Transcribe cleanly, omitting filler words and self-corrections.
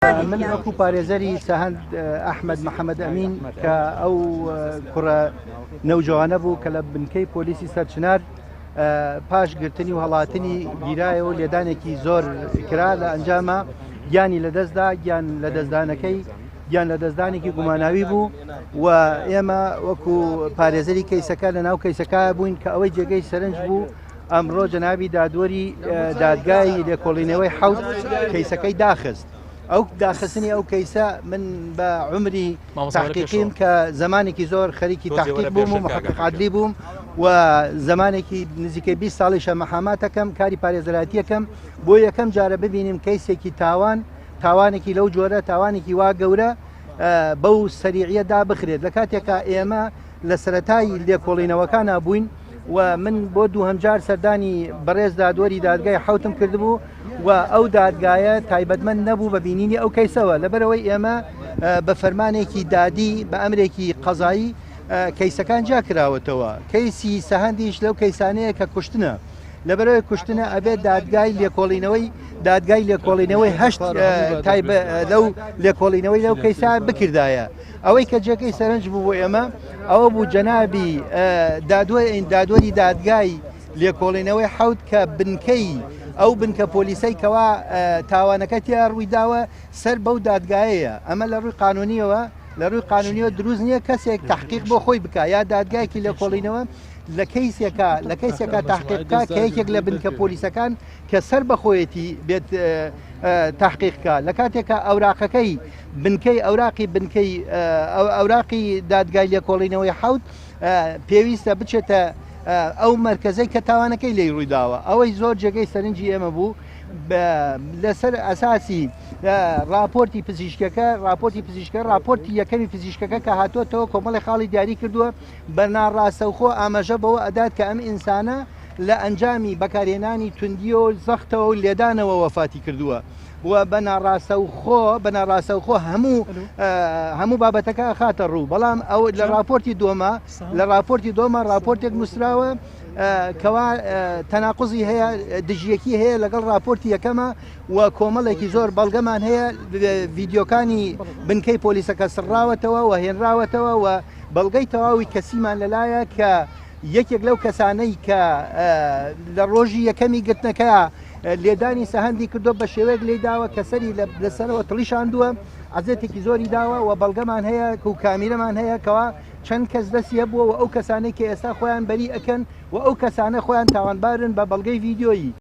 من اكو بارێزەری سەهەند ئەحمەد محەممەد ئەمین کە ئەو کوڕە نەوجوانە بوو کە لە بنکەی پۆلیسی سەرچنار پاش گرتنی و هەڵاتنی گیرایەوە لێدانێکی زۆر کرا لە ئەنجامە گیانی لەدەستدا گیان لە دەستدانەکەی گیان لە دەستدانێکی گوماناوی بوو و ئێمە وەکو پارێزەری کەیسەکە لە ناو کەیسەکە بووین کە ئەوەی جێگەی سەرنج بوو ئەمڕۆ جەنابی دادوەری دادگای لێکۆڵینەوەی حەوت کەیسەکەی داخست. ئەو داخستنی ئەو کەیسە من بە عمری تحقیقیم کە زمانێکی زۆر خەریکی تحقیق بووم و محقق عادلی بووم و زمانێکی نزیکەی 20 ساڵیشە مەحاماتەکەم کاری پارێزەراتیەکەم بۆ یەکەم جارە ببینیم کەیسێکی تاوانێکی لەو جۆرە تاوانێکی وا گەورە بەو سەریعیەدا بخرێت لە کاتێکە ئێمە لە سەرەتای لێکۆڵینەوەکان بووین و من بۆ دووهەم جار سەردانی بەڕێز دادوەری دادگای حەوتم کردبوو و ئەو دادگایە تایبەتمەند نەبوو بە بینینی ئەو کەیسەوە لەبەرەوەی ئێمە بە فەرمانێکی دادی بە ئەمرێکی قەزایی کەیسەکان جا کراوەتەوە. کەیسی سەهەندیش لەو کەیسانەیە کە کوشتنە لەبەرەوەی کوشتنە ئەبێت دادگای لێکۆڵینەوەی هەشت لەو لێکۆڵینەوەی لەو کەیسا بکردایە. ئەوەی کە جێگەی سەرنج بوو بۆ ئێمە ئەوە بوو جەنابی دادوەری دادگای لێکۆڵینەوەی حەوت کە بنکەی ئەو بنکە پۆلیسەی کەوا تاوانەکەتیا ڕوویداوە سەر بەو دادگایەیە. ئەمە لە ڕووی قانونیەوە دروست نییە کەسێک تحقیق بۆ خۆی بکە یا دادگایەکی لێکۆڵینەوە لە کەیسێکە تحقیقکە کە یەکێک لە بنکە پۆلیسەکان کە سەر بەخۆیەتی بێت تحقیقکە لە کاتێکە ئەوراقەکەی ئەوراقی دادگای لێکۆڵینەوەی حەوت پێویستە بچێتە ئەو مەرکەزەی کە تاوانەکەی لێی ڕوویداوە. ئەوەی زۆر جێگەی سەرنجی ئێمە بوو لەسەر ئەساسی راپۆرتی پزیشکەکە راپۆرتی یەکەمی پزیشکەکە کە هاتۆتەوە کۆمەڵی خاڵی دیاری کردووە بە ناڕاستەوخۆ ئاماژە بەوە ئەدات کە ئەم ئینسانە لە ئەنجامی بەکارهێنانی توندیە و زەختەوە و لێدانەوە وەفاتی کردووە و بە ناڕاستەوخۆ هەموو بابەتەکە خاتە ڕوو. بەڵام ئەو لە راپۆرتی دۆمە راپۆرتێک نووسراوە کەوا تەناقوزی هەیە دژیەکی هەیە لەگەڵ راپۆرتی یەکەمە و کۆمەڵێکی زۆر بەڵگەمان هەیە ڤیدیۆکانی بنکەی پۆلیسەکە سڕاوەتەوە و هێنراوەتەوە و بەڵگەی تەواوی کەسیمان لەلایە کە یەکێک لەو کەسانەی کە لە ڕۆژی یەکەمی گرتنەکە لێدانی سەهەندی کردو بە شێوەیەک لێداوە کە سەری لەسەرەوە تڵیشاندووە عەزێتێکی زۆری داوە و بەڵگەمان هەیە و کامیرەمان هەیە کەوا چەند کەس دەستی هەبووە و ئەو کەسانەی کە ئێستا خۆیان بەری ئەکەن و ئەو کەسانە خۆیان تاوانبارن بە بەڵگەی ڤیدیۆیی.